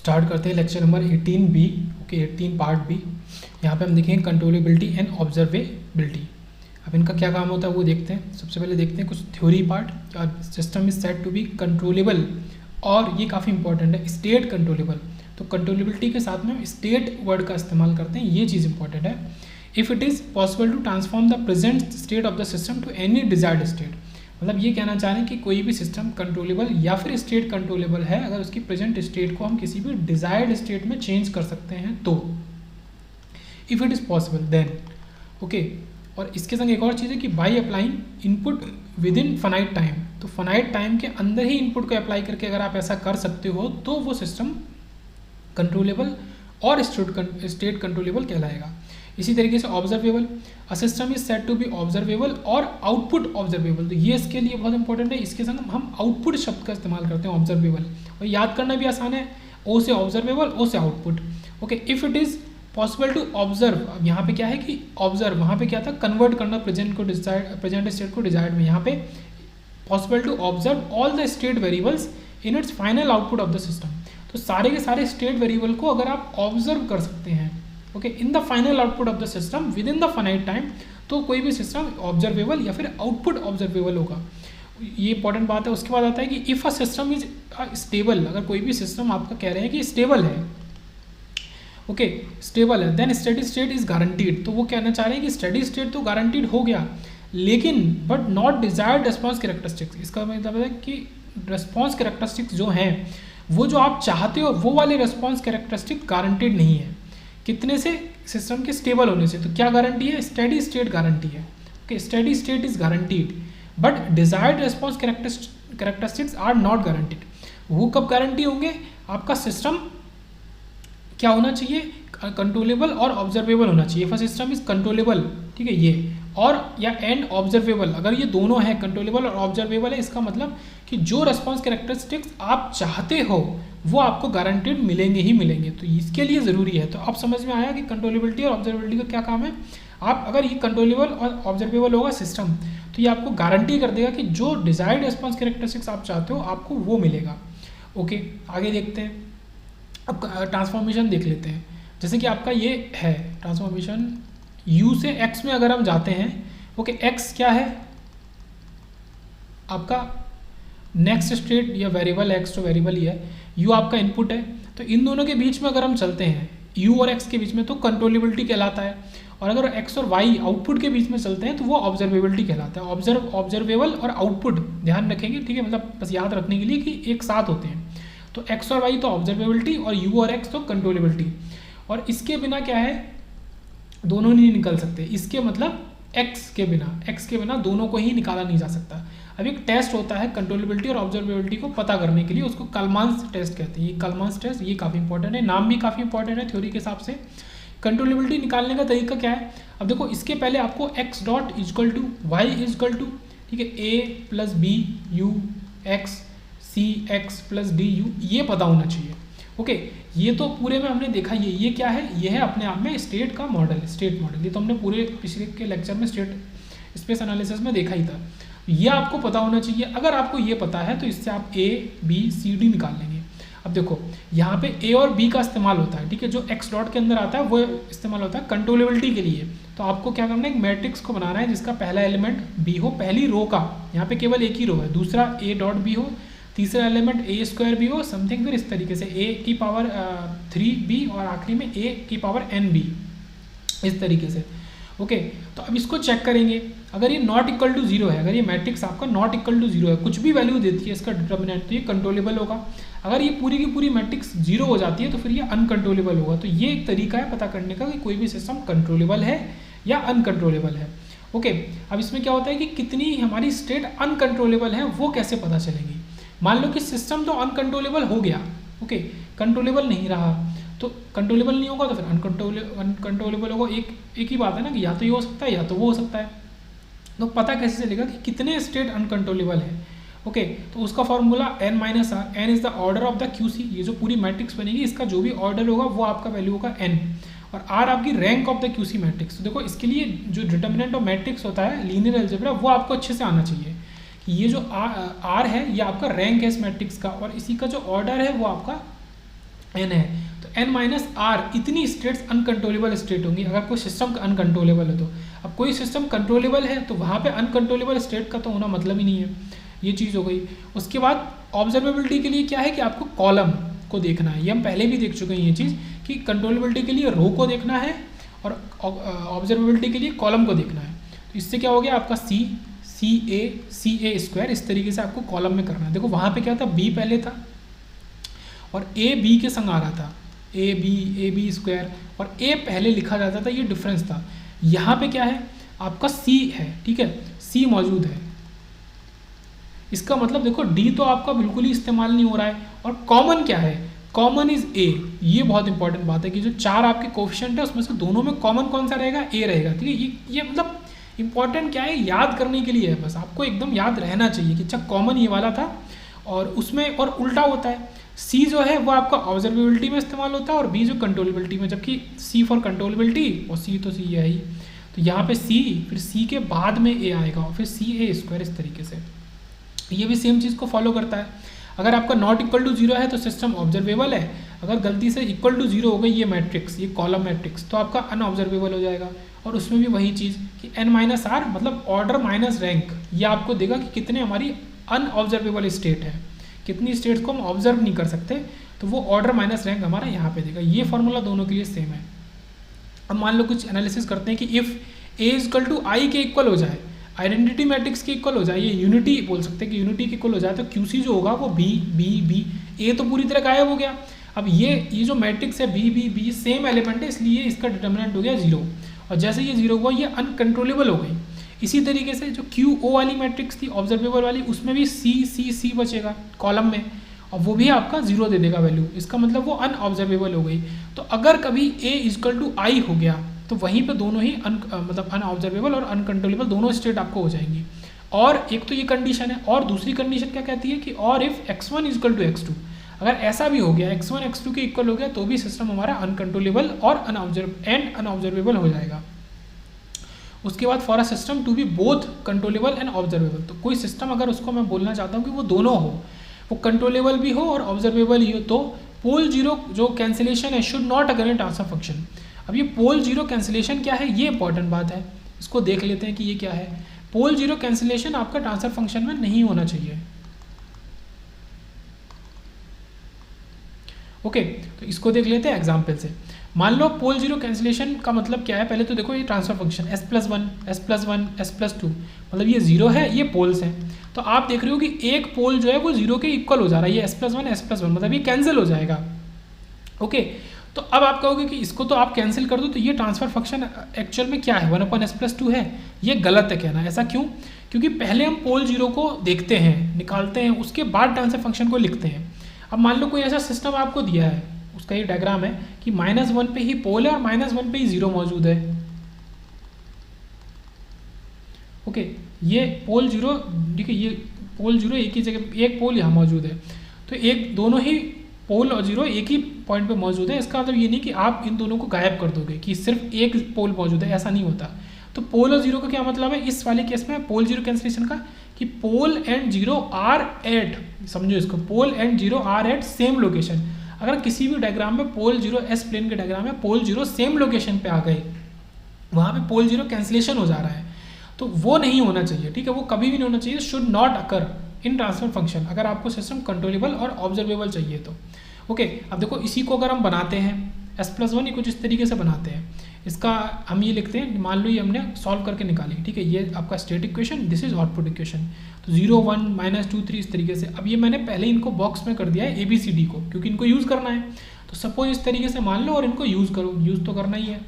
Start करते हैं lecture number 18B। Okay 18 part B. यहाँ पे हम देखेंगे कंट्रोलेबिलिटी एंड ऑब्जर्वेबिलिटी। अब इनका क्या काम होता है वो देखते हैं। सबसे पहले देखते हैं कुछ theory part. System is said to be controllable, और ये काफ़ी इंपॉर्टेंट है, स्टेट कंट्रोलेबल। तो कंट्रोलेबिलिटी के साथ में हम स्टेट वर्ड का इस्तेमाल करते हैं, ये चीज़ इंपॉर्टेंट है। If it is possible to transform the present state of the system to any desired state, मतलब ये कहना चाह रहे हैं कि कोई भी सिस्टम कंट्रोलेबल या फिर स्टेट कंट्रोलेबल है अगर उसकी प्रेजेंट स्टेट को हम किसी भी डिजायर्ड स्टेट में चेंज कर सकते हैं तो, if it is possible then. Okay, और इसके संग एक और चीज़ है कि by applying input within finite time, तो फाइनाइट टाइम के अंदर ही इनपुट को अप्लाई करके अगर आप ऐसा कर सकते हो तो वो सिस्टम कंट्रोलेबल और स्टेट कंट्रोलेबल कहलाएगा। इसी तरीके से observable, a system is said to be observable और आउटपुट ऑब्जर्वेबल, तो ये इसके लिए बहुत इंपॉर्टेंट है। इसके संग हम आउटपुट शब्द का इस्तेमाल करते हैं, ऑब्जर्वेबल, और याद करना भी आसान है, ओ से ऑब्जर्वेबल, ओ से output. Okay, if it is possible to observe, अब यहाँ पे क्या है कि ऑब्जर्व, वहाँ पे क्या था, कन्वर्ट करना प्रेजेंट स्टेट को डिजायर्ड में। यहाँ पे possible to observe all the state variables in its final output of the system, तो सारे के सारे स्टेट वेरिएबल को अगर आप ऑब्जर्व कर सकते हैं okay in the final output of the system with in the finite time, तो कोई भी सिस्टम ऑब्जर्वेबल या फिर आउटपुट ऑब्जर्वेबल होगा। ये इंपॉर्टेंट बात है। उसके बाद आता है कि if a system is stable, अगर कोई भी सिस्टम आपका कह रहे हैं कि स्टेबल है, ओके स्टेबल है, then steady state is guaranteed, तो वो कहना चाह रहे हैं कि स्टेडी स्टेट तो गारंटीड हो गया, लेकिन but not desired response characteristics. इसका मतलब है कि रिस्पॉन्स कैरेक्टरिस्टिक्स जो हैं वो जो आप चाहते हो वो वाले रिस्पॉन्स कैरेक्टरिस्टिक गारंटीड नहीं है। कितने से? सिस्टम के स्टेबल होने से। तो क्या गारंटी है? स्टेडी स्टेट गारंटी है। Okay, steady state is guaranteed but desired response characteristics are not guaranteed. वो कब गारंटी होंगे? आपका सिस्टम क्या होना चाहिए? कंट्रोलेबल और ऑब्जर्वेबल होना चाहिए। If a system is controllable, ठीक है ये, और या एंड ऑब्जर्वेबल, अगर ये दोनों है, कंट्रोलेबल और ऑब्जर्वेबल है, इसका मतलब कि जो रिस्पॉन्स कैरेक्टरिस्टिक्स आप चाहते हो वो आपको गारंटीड मिलेंगे ही मिलेंगे। तो इसके लिए ज़रूरी है। तो अब समझ में आया कि कंट्रोलेबिलिटी और ऑब्जर्वेबिलिटी का क्या काम है। आप अगर ये कंट्रोलेबल और ऑब्जर्वेबल होगा सिस्टम, तो ये आपको गारंटी कर देगा कि जो डिजायर्ड रिस्पॉन्स कैरेक्टरिस्टिक्स आप चाहते हो आपको वो मिलेगा। ओके, आगे देखते हैं। अब ट्रांसफॉर्मेशन देख लेते हैं। जैसे कि आपका ये है ट्रांसफॉर्मेशन, u से x में अगर हम जाते हैं, ओके x क्या है आपका नेक्स्ट स्टेट या वेरिएबल, x तो वेरिएबल ही है, u आपका इनपुट है, तो इन दोनों के बीच में अगर हम चलते हैं u और x के बीच में तो कंट्रोलेबिलिटी कहलाता है, और अगर x और y आउटपुट के बीच में चलते हैं तो वो ऑब्जर्वेबिलिटी कहलाता है। ऑब्जर्वेबल और आउटपुट ध्यान रखेंगे, ठीक है, मतलब बस याद रखने के लिए कि एक साथ होते हैं। तो x और y तो ऑब्जर्वेबिलिटी और u और x तो कंट्रोलेबिलिटी, और इसके बिना क्या है, दोनों नहीं निकल सकते। इसके मतलब x के बिना दोनों को ही निकाला नहीं जा सकता। अब एक टेस्ट होता है कंट्रोलेबिलिटी और ऑब्जर्वेबिलिटी को पता करने के लिए, उसको कलमांस टेस्ट कहते हैं। ये कलमांस टेस्ट ये काफ़ी इंपॉर्टेंट है, नाम भी काफ़ी इंपॉर्टेंट है थ्योरी के हिसाब से। कंट्रोलेबिलिटी निकालने का तरीका क्या है? अब देखो, इसके पहले आपको x dot equal to Y equal to, ठीक है, a plus B U X C X plus D U, ये पता होना चाहिए। ओके, ये तो पूरे में हमने देखा, ये क्या है, ये है अपने आप में स्टेट का मॉडल, स्टेट मॉडल। ये तो हमने पूरे पिछले के लेक्चर में स्टेट स्पेस एनालिसिस में देखा ही था। ये आपको पता होना चाहिए। अगर आपको ये पता है तो इससे आप a b c d निकाल लेंगे। अब देखो, यहाँ पे a और b का इस्तेमाल होता है, ठीक है, जो x डॉट के अंदर आता है वो इस्तेमाल होता है कंट्रोलेबिलिटी के लिए। तो आपको क्या करना है, एक मैट्रिक्स को बनाना है जिसका पहला एलिमेंट b हो, पहली रो का, यहाँ पे केवल एक ही रो है, दूसरा a डॉट b हो, तीसरा एलिमेंट a स्क्वायर b हो, समथिंग फिर इस तरीके से a की पावर 3b और आखिरी में a की पावर nb, इस तरीके से। ओके, तो अब इसको चेक करेंगे। अगर ये नॉट इक्वल टू जीरो है, अगर ये मैट्रिक्स आपका नॉट इक्वल टू जीरो है, कुछ भी वैल्यू देती है इसका डिटर्मिनेंट, तो ये कंट्रोलेबल होगा। अगर ये पूरी की पूरी मैट्रिक्स जीरो हो जाती है तो फिर ये अनकंट्रोलेबल होगा। तो ये एक तरीका है पता करने का कि कोई भी सिस्टम कंट्रोलेबल है या अनकंट्रोलेबल है। ओके, अब इसमें क्या होता है कि कितनी हमारी स्टेट अनकंट्रोलेबल है वो कैसे पता चलेगी। मान लो कि सिस्टम तो अनकंट्रोलेबल हो गया, ओके, कंट्रोलेबल नहीं रहा, तो कंट्रोलेबल नहीं होगा तो फिर अनकंट्रोलेबल होगा। एक ही बात है ना कि या तो ये हो सकता है या तो वो हो सकता है। तो पता कैसे चलेगा कि कितने स्टेट अनकंट्रोलेबल है। ओके, तो उसका formula n minus R, N is the order of the QC। ये जो पूरी मैट्रिक्स बनेगी इसका जो भी ऑर्डर होगा वो आपका वैल्यू होगा n, और r आपकी rank of the QC matrix. तो देखो, इसके लिए जो डिटर्मिनेंट ऑफ मैट्रिक्स होता है लीनियर अलजेब्रा, वो आपको अच्छे से आना चाहिए कि ये जो r है ये आपका रैंक है इस मैट्रिक्स का, और इसी का जो ऑर्डर है वो आपका n है, तो n माइनस आर इतनी स्टेट्स अनकंट्रोलेबल स्टेट होंगी अगर कोई सिस्टम अनकंट्रोलेबल है तो। अब कोई सिस्टम कंट्रोलेबल है तो वहाँ पे अनकंट्रोलेबल स्टेट का तो होना मतलब ही नहीं है, ये चीज़ हो गई। उसके बाद ऑब्जर्वेबिलिटी के लिए क्या है कि आपको कॉलम को देखना है, ये हम पहले भी देख चुके हैं ये चीज़ कि कंट्रोलेबिलिटी के लिए रो को देखना है और ऑब्जर्वेबिलिटी के लिए कॉलम को देखना है। तो इससे क्या हो गया आपका सी ए स्क्वायर, इस तरीके से आपको कॉलम में करना है। देखो वहाँ पे क्या था, बी पहले था और ए बी के संग आ रहा था, ए बी स्क्वायर, और ए पहले लिखा जाता था, ये डिफरेंस था। यहाँ पे क्या है आपका सी है, ठीक है, सी मौजूद है, इसका मतलब देखो डी तो आपका बिल्कुल ही इस्तेमाल नहीं हो रहा है। और कॉमन क्या है, कॉमन इज ए, ये बहुत इंपॉर्टेंट बात है कि जो चार आपके कोफिशिएंट है उसमें से दोनों में कॉमन कौन सा रहेगा, ए रहेगा, ठीक है। ये मतलब इंपॉर्टेंट क्या है, याद करने के लिए है, बस आपको एकदम याद रहना चाहिए कि अच्छा कॉमन ये वाला था और उसमें, और उल्टा होता है, सी जो है वो आपका ऑब्जर्वेबिलिटी में इस्तेमाल होता है और बी जो कंट्रोलेबिलिटी में, जबकि सी फॉर कंट्रोलेबिलिटी और सी तो सी है ही। तो यहाँ पे सी, फिर सी के बाद में ए आएगा और फिर सी ए स्क्वायर, इस तरीके से ये भी सेम चीज़ को फॉलो करता है। अगर आपका नॉट इक्वल टू जीरो है तो सिस्टम ऑब्जर्वेबल है, अगर गलती से इक्वल टू जीरो हो गई ये मैट्रिक्स, ये कॉलम मैट्रिक्स, तो आपका अनऑब्जर्वेबल हो जाएगा। और उसमें भी वही चीज़ कि n माइनस आर मतलब ऑर्डर माइनस रैंक, ये आपको देगा कि कितने हमारी अनऑब्जर्वेबल स्टेट है, कितनी स्टेट्स को हम ऑब्जर्व नहीं कर सकते, तो वो ऑर्डर माइनस रैंक हमारा यहाँ पे देगा। ये फॉर्मूला दोनों के लिए सेम है। अब मान लो कुछ एनालिसिस करते हैं कि इफ़ ए इजकल टू आई के इक्वल हो जाए, आइडेंटिटी मैट्रिक्स के इक्वल हो जाए, ये यूनिटी बोल सकते हैं कि यूनिटी के इक्वल हो जाए, तो क्यूसी जो होगा वो बी बी बी, ए तो पूरी तरह गायब हो गया। अब ये जो मैट्रिक्स है B B B same element है, इसलिए इसका डिटर्मिनेंट हो गया जीरो, और जैसे ये जीरो हुआ ये अनकंट्रोलेबल हो गई। इसी तरीके से जो क्यू ओ वाली मैट्रिक्स थी ऑब्जर्वेबल वाली, उसमें भी सी सी सी बचेगा कॉलम में, और वो भी आपका जीरो दे देगा वैल्यू, इसका मतलब वो अनऑब्जर्वेबल हो गई। तो अगर कभी ए इजकल टू आई हो गया तो वहीं पे दोनों ही मतलब अनऑब्जर्वेबल और अनकंट्रोलेबल दोनों स्टेट आपको हो जाएंगी। और एक तो ये कंडीशन है, और दूसरी कंडीशन क्या कहती है कि और if x1 is equal to x2, अगर ऐसा भी हो गया x1 x2 के इक्वल हो गया तो भी सिस्टम हमारा अनकंट्रोलेबल और अनऑब्जर्वेबल हो जाएगा। उसके बाद for a system to be both controllable and observable, तो कोई सिस्टम अगर उसको मैं बोलना चाहता हूँ कि वो दोनों हो, वो कंट्रोलेबल भी हो और ऑब्जर्वेबल ही हो, तो पोल जीरो जो कैंसिलेशन है शुड नॉट अगर इन ट्रांसफर फंक्शन। अब ये पोल जीरो कैंसिलेशन क्या है, ये इंपॉर्टेंट बात है, इसको देख लेते हैं कि ये क्या है। पोल जीरो कैंसिलेशन आपका ट्रांसफर फंक्शन में नहीं होना चाहिए। ओके, तो इसको देख लेते हैं एग्जाम्पल से। मान लो पोल जीरो कैंसिलेशन का मतलब क्या है, पहले तो देखो ये transfer function s plus one S plus two, मतलब ये जीरो है, ये पोल्स हैं, तो आप देख रहे हो कि एक पोल जो है वो जीरो के इक्वल हो जा रहा है, ये s प्लस वन मतलब ये कैंसिल हो जाएगा। ओके, तो अब आप कहोगे कि इसको तो आप कैंसिल कर दो, तो ये ट्रांसफर फंक्शन एक्चुअल में क्या है, 1/s+2 है, ये गलत है कहना। ऐसा क्यों? क्योंकि पहले हम पोल जीरो को देखते हैं, निकालते हैं, उसके बाद ट्रांसफर फंक्शन को लिखते हैं। अब मान लो कोई ऐसा सिस्टम आपको दिया है, उसका ये डायग्राम है कि -1 पे ही पोल है और -1 पे ही जीरो मौजूद है। ओके, ये पोल जीरो, ठीक है, ये पोल जीरो एक ही जगह, एक पोल यहाँ मौजूद है, तो एक दोनों ही पोल और जीरो एक ही पॉइंट पे मौजूद है। इसका मतलब ये नहीं कि आप इन दोनों को गायब कर दोगे कि सिर्फ एक पोल मौजूद है, ऐसा नहीं होता। तो पोल और जीरो का क्या मतलब है इस वाले केस में पोल जीरो कैंसिलेशन का, कि pole and zero are at, समझो इसको, pole and zero are at same location. अगर किसी भी डायग्राम में पोल जीरो एस प्लेन के डायग्राम में पोल जीरो सेम लोकेशन पे आ गए, वहाँ पे पोल जीरो कैंसिलेशन हो जा रहा है, तो वो नहीं होना चाहिए, ठीक है, वो कभी भी नहीं होना चाहिए, should not occur in transfer function, अगर आपको सिस्टम कंट्रोलेबल और ऑब्जर्वेबल चाहिए तो। ओके, अब देखो इसी को अगर हम बनाते हैं s+1, ये कुछ इस तरीके से बनाते हैं, इसका हम ये लिखते हैं, मान लो ये हमने सॉल्व करके निकाली, ठीक है, ये आपका state equation, this is output equation, तो 0 1 -2 3 इस तरीके से। अब ये मैंने पहले इनको बॉक्स में कर दिया है ABCD को, क्योंकि इनको यूज़ करना है, तो सपोज इस तरीके से मान लो और इनको यूज़ करो, यूज़ तो करना ही है।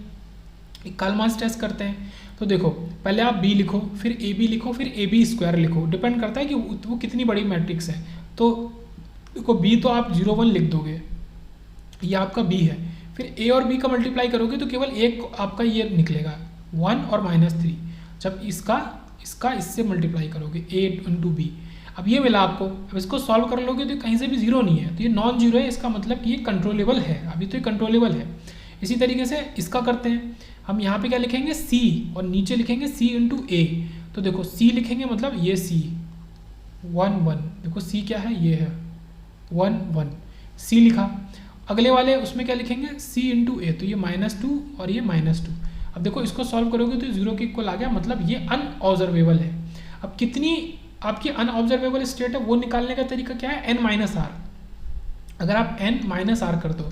एक काल्मांस टेस्ट करते हैं, तो देखो पहले आप B लिखो, फिर AB लिखो, फिर AB स्क्वायर लिखो, डिपेंड करता है कि वो कितनी बड़ी मैट्रिक्स है। तो देखो B तो आप 0 1 लिख दोगे, ये आपका B है, फिर A और B का मल्टीप्लाई करोगे तो केवल एक आपका ये निकलेगा 1 और -3, जब इसका इससे मल्टीप्लाई करोगे A × B, अब ये मिला आपको। अब इसको सॉल्व कर लोगे तो कहीं से भी जीरो नहीं है, तो ये नॉन जीरो है, इसका मतलब कि ये कंट्रोलेबल है, अभी तो ये कंट्रोलेबल है। इसी तरीके से इसका करते हैं, हम यहाँ पे क्या लिखेंगे C और नीचे लिखेंगे C × A, तो देखो C लिखेंगे मतलब ये C 1 1, देखो C क्या है, ये है 1 1, C लिखा। अगले वाले उसमें क्या लिखेंगे, c इंटू ए, तो ये -2 और ये -2। अब देखो इसको सॉल्व करोगे तो 0 के इक्वल आ गया, मतलब ये अनऑब्जर्वेबल है। अब कितनी आपकी अनऑब्जर्वेबल स्टेट है वो निकालने का तरीका क्या है, n-r। अगर आप n-r कर दो,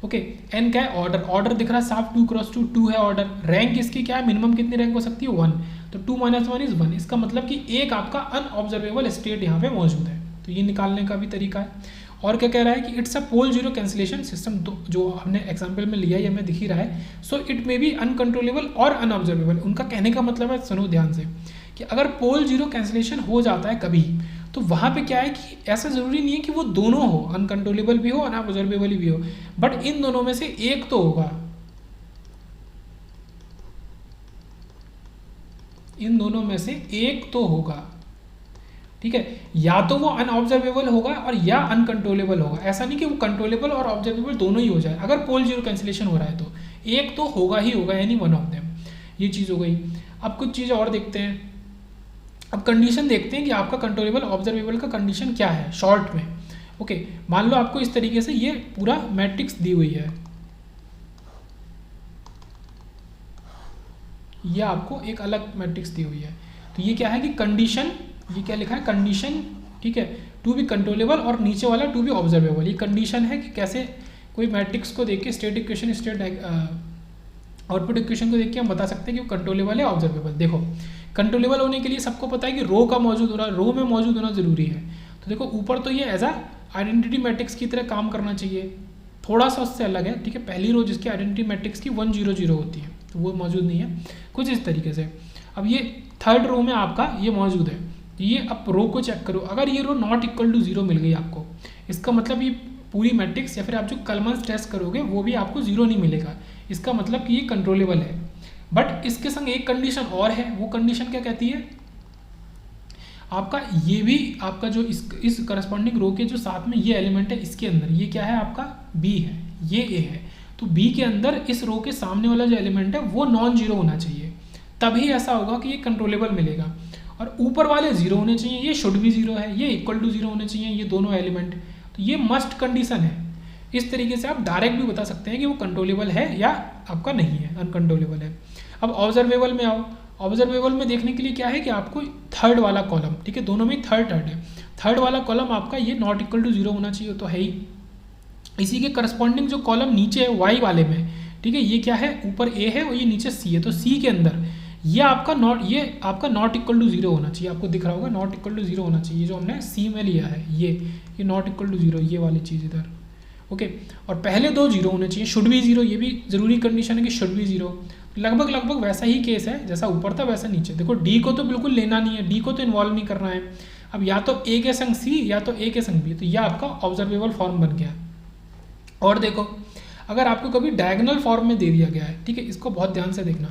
ओके, n क्या है, ऑर्डर, ऑर्डर दिख रहा है साफ, 2 क्रॉस 2, 2 है ऑर्डर। रैंक इसकी क्या है, मिनिमम कितनी रैंक हो सकती है, 1, तो 2 - 1 इज 1। इसका मतलब कि एक आपका अनऑब्जर्वेबल स्टेट यहाँ पे मौजूद है, तो ये निकालने का भी तरीका है। और क्या कह रहा है कि it's a pole zero cancellation system, जो हमने एग्जाम्पल में लिया है, हमें दिख ही रहा है। So it may be uncontrollable और अनऑब्जर्वेबल। उनका कहने का मतलब है, सुनो ध्यान से, कि अगर पोल जीरो कैंसिलेशन हो जाता है कभी, तो वहाँ पे क्या है कि ऐसा ज़रूरी नहीं है कि वो दोनों हो, अनकंट्रोलेबल भी हो अनऑब्जर्वेबल भी हो, बट इन दोनों में से एक तो होगा, इन दोनों में से एक तो होगा, ठीक है। या तो वो अनऑब्जर्वेबल होगा और या अनकंट्रोलेबल होगा। ऐसा नहीं कि वो कंट्रोलेबल और ऑब्जर्वेबल दोनों ही हो जाए। अगर पोल जीरो कैंसिलेशन हो रहा है तो एक तो होगा ही होगा, यानी वन ऑफ देम। ये चीज़ हो गई। अब कुछ चीज़ और देखते हैं। अब कंडीशन देखते हैं कि आपका कंट्रोलेबल ऑब्जर्वेबल का कंडीशन क्या है शॉर्ट में। ओके, मान लो आपको इस तरीके से ये पूरा मैट्रिक्स दी हुई है, ये आपको एक अलग मैट्रिक्स दी हुई है। तो ये क्या है कि कंडीशन, ये क्या लिखा है, कंडीशन, ठीक है, टू बी कंट्रोलेबल, और नीचे वाला टू बी ऑब्जर्वेबल। ये कंडीशन है कि कैसे कोई मैट्रिक्स को देख के, state equation, state output equation को देख के हम बता सकते हैं कि वो कंट्रोलेबल है ऑब्जर्वेबल। देखो, कंट्रोलेबल होने के लिए सबको पता है कि रो का मौजूद होना, रो में मौजूद होना जरूरी है। तो देखो ऊपर तो ये एज आ आइडेंटिटी मैट्रिक्स की तरह काम करना चाहिए, थोड़ा सा उससे अलग है, ठीक है। पहली रो जिसकी आइडेंटिटी मैट्रिक्स की 1 0 0 होती है, तो वो मौजूद नहीं है, कुछ इस तरीके से। अब ये थर्ड रो में आपका ये मौजूद है, ये अब रो को चेक करो। अगर ये रो नॉट इक्वल टू 0 मिल गई आपको, इसका मतलब ये पूरी मैट्रिक्स, या फिर आप जो कलमन्स टेस्ट करोगे वो भी आपको 0 नहीं मिलेगा। इसका मतलब कि ये कंट्रोलेबल है। बट इसके संग एक कंडीशन और है। वो कंडीशन क्या कहती है, आपका ये भी, आपका जो इस करस्पॉन्डिंग रो के जो साथ में ये एलिमेंट है, इसके अंदर ये क्या है, आपका बी है, ये ए है। तो बी के अंदर इस रो के सामने वाला जो एलिमेंट है वो नॉन जीरो होना चाहिए, तभी ऐसा होगा कि ये कंट्रोलेबल मिलेगा। और ऊपर वाले जीरो होने चाहिए, ये शुड भी जीरो है, ये इक्वल टू जीरो होने चाहिए, ये दोनों एलिमेंट। तो ये मस्ट कंडीशन है। इस तरीके से आप डायरेक्ट भी बता सकते हैं कि वो कंट्रोलेबल है या आपका नहीं है, अनकंट्रोलेबल है। अब ऑब्जर्वेबल में आओ। ऑब्जर्वेबल में देखने के लिए क्या है कि आपको थर्ड वाला कॉलम, ठीक है, दोनों में थर्ड है, थर्ड वाला कॉलम आपका ये नॉट इक्वल टू जीरो होना चाहिए, तो है ही। इसी के करस्पॉन्डिंग जो कॉलम नीचे है वाई वाले में, ठीक है, ये क्या है, ऊपर ए है और ये नीचे सी है, तो सी के अंदर ये आपका नॉट इक्वल टू जीरो होना चाहिए। आपको दिख रहा होगा नॉट इक्वल टू जीरो होना चाहिए, जो हमने सी में लिया है, ये नॉट इक्वल टू जीरो, ये वाली चीज़ इधर, ओके। और पहले दो जीरो होने चाहिए, शुड भी जीरो, ये भी जरूरी कंडीशन है कि शुड भी जीरो। लगभग वैसा ही केस है, जैसा ऊपर था वैसा नीचे। देखो डी को तो बिल्कुल लेना नहीं है, डी को तो इन्वॉल्व नहीं करना है। अब या तो ए के संग सी या तो ए के संग बी, तो यह आपका ऑब्जर्वेबल फॉर्म बन गया। और देखो, अगर आपको कभी डायगोनल फॉर्म में दे दिया गया है, ठीक है, इसको बहुत ध्यान से देखना।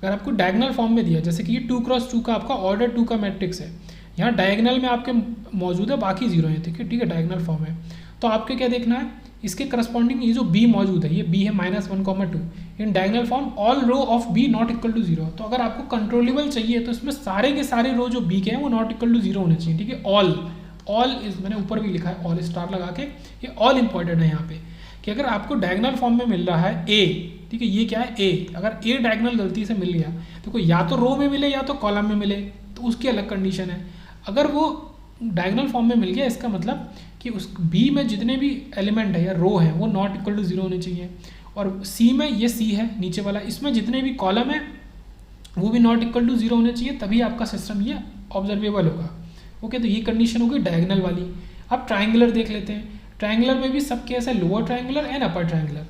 अगर आपको डायगोनल फॉर्म में दिया, जैसे कि ये 2 क्रॉस 2 का आपका ऑर्डर 2 का मैट्रिक्स है, यहाँ डायगोनल में आपके मौजूद है, बाकी जीरो है, ठीक है, डायगोनल फॉर्म है, तो आपको क्या देखना है, इसके करस्पॉन्डिंग ये जो बी मौजूद है, ये बी है -1, 2 in diagonal form all row of B not equal to zero. तो अगर आपको कंट्रोलेबल चाहिए तो इसमें सारे के सारे रो जो बी के हैं वो नॉट इक्वल टू जीरो होने चाहिए, ठीक है। ऑल इज, मैंने ऊपर भी लिखा है ऑल स्टार लगा के, ये ऑल इंपॉर्टेंट है यहाँ पे, कि अगर आपको डायगोनल फॉर्म में मिल रहा है ए, ठीक है, ये क्या है ए, अगर ए डायगोनल गलती से मिल गया, देखो या तो रो में मिले या तो कॉलम में मिले, तो उसकी अलग कंडीशन है। अगर वो डायगोनल फॉर्म में मिल गया, इसका मतलब कि उस बी में जितने भी एलिमेंट है या रो है वो नॉट इक्वल टू जीरो होने चाहिए। और सी में, ये सी है नीचे वाला, इसमें जितने भी कॉलम है वो भी नॉट इक्वल टू जीरो होने चाहिए, तभी आपका सिस्टम ये ऑब्जर्वेबल होगा, ओके। तो ये कंडीशन होगी डायगोनल वाली। अब ट्राइंगुलर देख लेते हैं। ट्राइंगुलर में भी सब केस है, lower triangular and upper triangular.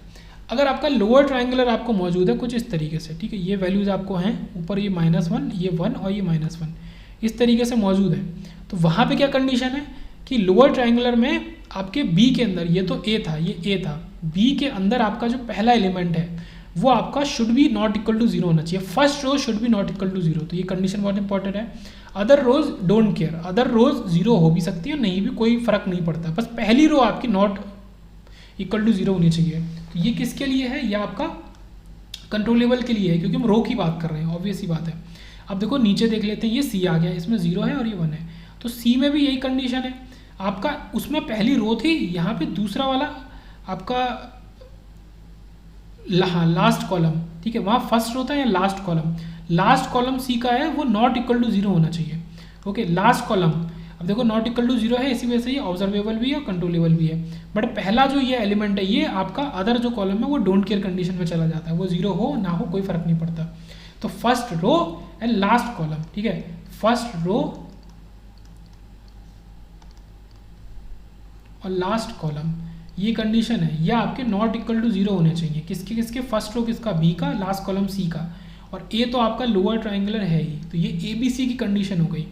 अगर आपका लोअर ट्राइंगुलर आपको मौजूद है कुछ इस तरीके से, ठीक है, ये वैल्यूज आपको हैं ऊपर, ये -1, ये 1 और ये -1 इस तरीके से मौजूद है, तो वहाँ पे क्या कंडीशन है कि लोअर ट्राइंगुलर में आपके बी के अंदर, ये तो ए था, ये ए था, बी के अंदर आपका जो पहला एलिमेंट है वो आपका should be not equal to zero होना चाहिए, first row should be not equal to zero. तो ये कंडीशन बहुत इंपॉर्टेंट है। Other rows don't care, other rows zero हो भी सकती है, नहीं भी, कोई फर्क नहीं पड़ता, बस पहली रो आपकी नॉट इक्वल टू जीरो होनी चाहिए। तो ये किसके लिए है, ये आपका कंट्रोलेबल के लिए है, क्योंकि हम रो की बात कर रहे हैं, ऑब्वियस ही बात है। अब देखो नीचे देख लेते हैं, ये सी आ गया, इसमें जीरो है और ये 1 है, तो सी में भी यही कंडीशन है आपका, उसमें पहली रो थी, यहाँ पे दूसरा वाला आपका लास्ट कॉलम, ठीक है, वहाँ फर्स्ट होता है या last column, last column C का है वो नॉट इक्वल टू जीरो होना चाहिए। ओके, लास्ट कॉलम, अब देखो नॉट इक्वल टू जीरो है, इसी वजह से ये ऑब्जर्वेबल भी है और कंट्रोलेबल भी है। बट पहला जो ये एलिमेंट है ये आपका अदर जो कॉलम है वो डोंट केयर कंडीशन में चला जाता है, वो जीरो हो ना हो कोई फर्क नहीं पड़ता। तो first row and last column, ठीक है, फर्स्ट रो और लास्ट कॉलम, ये कंडीशन है, ये आपके नॉट इक्वल टू जीरो होने चाहिए। किसके किसके, फर्स्ट रो किसका, बी का, लास्ट कॉलम सी का, और ए तो आपका लोअर ट्राइंगुलर है ही, तो ये ए बी सी की कंडीशन हो गई।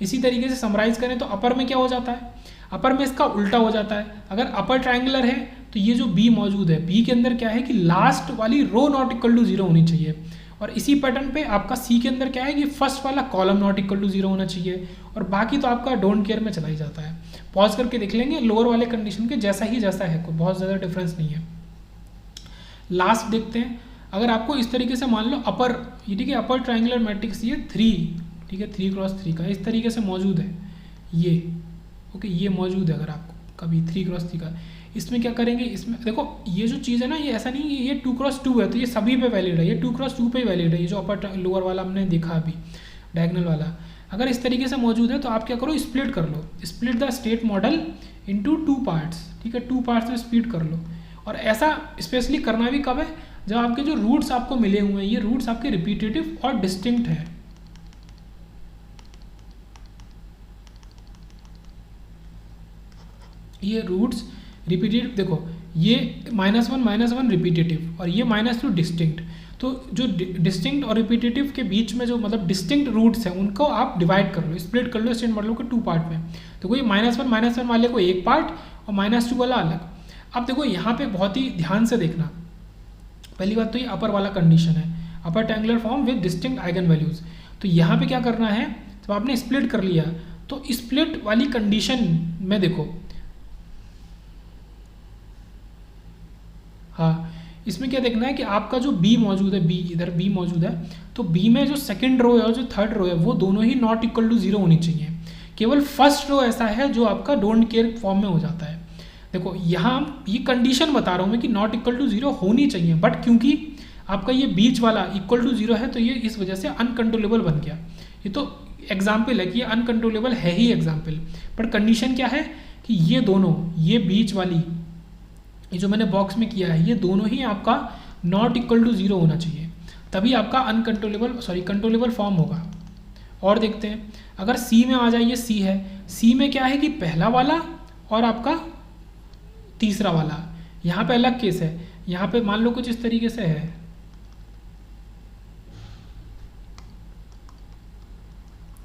इसी तरीके से समराइज करें तो अपर में क्या हो जाता है, अपर में इसका उल्टा हो जाता है। अगर अपर ट्राइंगुलर है तो ये जो बी मौजूद है, बी के अंदर क्या है कि लास्ट वाली रो नॉट इक्वल टू जीरो होनी चाहिए, और इसी पैटर्न पे आपका सी के अंदर क्या है कि फर्स्ट वाला column not equal to zero होना चाहिए, और बाकी तो आपका डोंट केयर में चला ही जाता है। पॉज करके देख लेंगे, लोअर वाले कंडीशन के जैसा ही जैसा है, कोई बहुत ज़्यादा डिफरेंस नहीं है। लास्ट देखते हैं, अगर आपको इस तरीके से मान लो अपर, ये ठीक है, अपर ट्राइंगुलर मैट्रिक्स ये 3, ठीक है, 3x3 का इस तरीके से मौजूद है ये, ओके, ये मौजूद है अगर आपको कभी 3x3 का, इसमें क्या करेंगे, इसमें देखो ये जो चीज़ है ना, ये ऐसा नहीं है ये 2x2 है तो ये सभी पे वैलिड है, ये 2x2 पे ही वैलिड है, ये जो अपर लोअर वाला हमने देखा अभी डायगोनल वाला। अगर इस तरीके से मौजूद है तो आप क्या करो, स्प्लिट कर लो, split the state model into 2 parts, ठीक है, 2 पार्ट्स में स्प्लिट कर लो। और ऐसा स्पेशली करना भी कब है, जब आपके जो रूट्स आपको मिले हुए हैं ये रूट्स आपके रिपीटेटिव और डिस्टिंक्ट है। ये रूट्स रिपीटेटिव, देखो ये -1 रिपीटेटिव और ये -2 डिस्टिंक्ट, तो जो डिस्टिंक्ट और रिपीटेटिव के बीच में जो मतलब डिस्टिंक्ट रूट्स हैं उनको आप डिवाइड कर लो, स्प्लिट कर लो स्टेट मॉडल को 2 पार्ट में। तो कोई -1 वाले को एक पार्ट और -2 वाला अलग। अब देखो यहाँ पे बहुत ही ध्यान से देखना, पहली बात तो ये अपर वाला कंडीशन है, upper triangular form with distinct eigen values. तो यहाँ पे क्या करना है, जब आपने स्प्लिट कर लिया तो स्प्लिट वाली कंडीशन में देखो, हाँ, इसमें क्या देखना है कि आपका जो बी मौजूद है, बी इधर बी मौजूद है, तो बी में जो सेकंड रो है और जो थर्ड रो है वो दोनों ही नॉट इक्वल टू जीरो होनी चाहिए। केवल फर्स्ट रो ऐसा है जो आपका डोंट केयर फॉर्म में हो जाता है। देखो यहाँ ये कंडीशन बता रहा हूँ मैं कि नॉट इक्वल टू जीरो होनी चाहिए, बट क्योंकि आपका ये बीच वाला इक्वल टू जीरो है तो ये इस वजह से अनकंट्रोलेबल बन गया। ये तो एग्जाम्पल है कि ये अनकंट्रोलेबल है ही एग्जाम्पल, बट कंडीशन क्या है कि ये दोनों, ये बीच वाली ये जो मैंने बॉक्स में किया है, ये दोनों ही आपका नॉट इक्वल टू जीरो होना चाहिए, तभी आपका कंट्रोलेबल फॉर्म होगा। और देखते हैं, अगर सी में आ जाइए, सी है, सी में क्या है कि पहला वाला और आपका तीसरा वाला, यहाँ पे अलग केस है। यहाँ पे मान लो कुछ इस तरीके से है,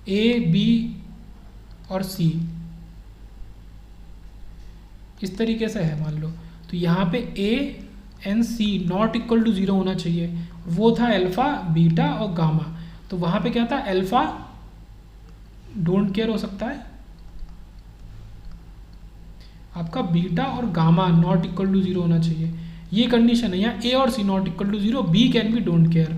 ए बी और सी इस तरीके से है मान लो, तो यहाँ पे A and C not equal to zero होना चाहिए, वो था अल्फा बीटा और गामा। तो वहाँ पे क्या था, अल्फा डोंट केयर हो सकता है आपका, बीटा और gamma not equal to zero होना चाहिए, ये कंडीशन है। यहाँ ए और C not equal to zero, B can be don't care,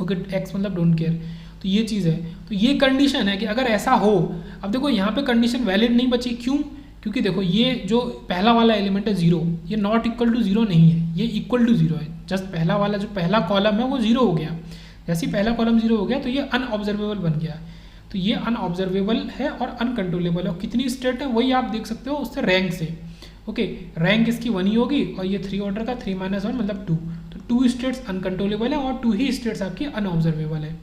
okay, X मतलब डोंट केयर, तो ये चीज़ है। तो ये कंडीशन है कि अगर ऐसा हो, अब देखो यहाँ पे कंडीशन वैलिड नहीं बची, क्यों, क्योंकि देखो ये जो पहला वाला एलिमेंट है जीरो, ये नॉट इक्वल टू जीरो नहीं है, ये इक्वल टू जीरो है। जस्ट पहला वाला जो पहला कॉलम है वो जीरो हो गया, जैसे ही पहला कॉलम जीरो हो गया तो ये अनऑब्जर्वेबल बन गया, तो ये अनऑब्जर्वेबल है और अनकंट्रोलेबल है। और कितनी स्टेट है वही आप देख सकते हो उससे रैंक से, ओके, रैंक इसकी 1 ही होगी और ये 3 ऑर्डर का 3 - 1 मतलब 2, तो 2 स्टेट्स अनकंट्रोलेबल है और 2 ही स्टेट्स आपकी अनऑब्जर्वेबल है।